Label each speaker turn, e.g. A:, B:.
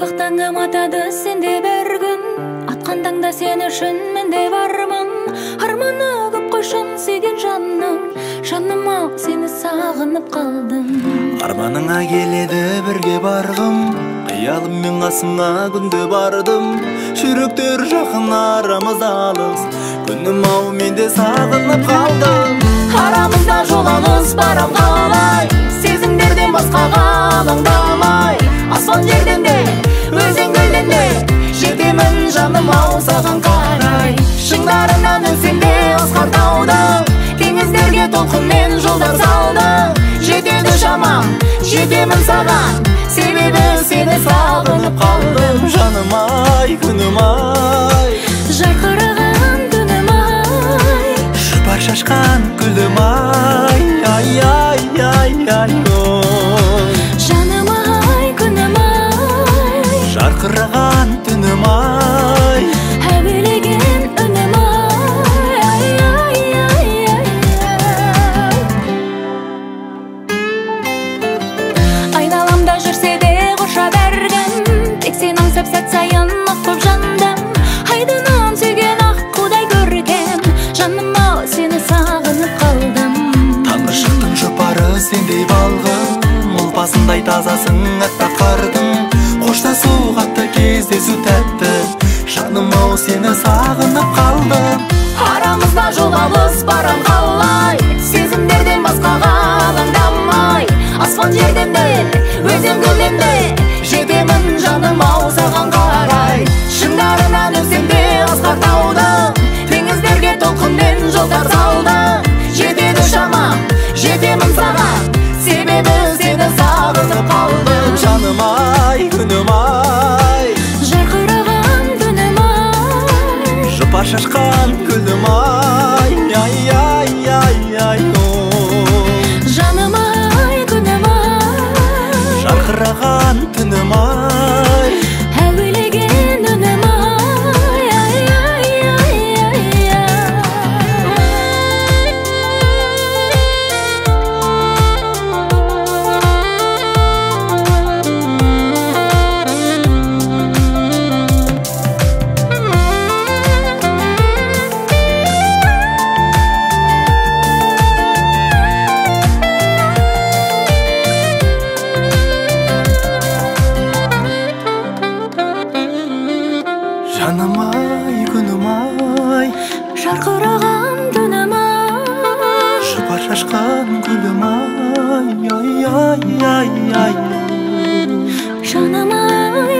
A: Аппақ таңым атады сенде бір күн, атқан таңда сен үшін менде бармын. Арманы көп қойшын сүйген жаным, жаныма сені сағынып қалдым.
B: Арманыңа келеді бірге барғым, қиялыммен қасыңа күнде бардым. Жүректер жақын арамыз алыс, күнім ау менде сағынып қалдым.
A: Арамызда жол алыс барам қалай, сезімдерден басқаға алаңдамай. Аспан жерден де, өзен көлден де, жетемін жаным ау саған қарай. Шыңдарынан өтсем де асқар таудың, теңіздерге толқынмен жолдар салдың. Жетеді шамам, жетемін саған, себебі сені сағынып қалдым.
B: Жаным ай, күнім ай,
A: жарқыраған күнім ай,
B: жұпар шашқан гүлім ай, ай, ай, ай, ай, ой.
A: жаным ай, күнім ай,
B: Жарқыраған түнім ай,
A: әуелеген үнім ай, ай, ай, ай, ай. Айналамда жүрсе де қоршап әркім, тек сен аңсап сәт сайын ақ боп жандым. Айдынын сүйген ақ қудай көргем, жаным ау сені сағынып қалдым.
B: таңғы шықтың жұпары сендей балғын, ұлпасындай тазасың әппақ қардың. Қоштасу қатты кездесу тәтті, жаным ау сені сағынып қалдым.
A: Арамызда жол алыс барам қалай, сезімдерден басқаға алаңдамай. Аспан жерден де, өзен көлден де, жетемін жаным ау саған қарай. Шыңдарынан өтсем де асқар таудың, теңіздерге толқынмен жолдар салдың. Жетеді шамам, жетемін саған, себебі сені сағынып қалдым.
B: Жаным ай, күнім ай,
A: жарқыраған күнім ай,
B: жұпар шашқан гүлім ай, ай, ай, ай, ай, ой.
A: жаным ай, күнім ай,
B: Жарқыраған түнім ай,
A: әуелеген үнім ай, ай, ай, ай, ай,
B: жаным ай, күнім ай,
A: жарқыраған түнім ай,
B: жұпар шашқан гүлім ай, ай, ай, ай, ай, ой.
A: жаным ай,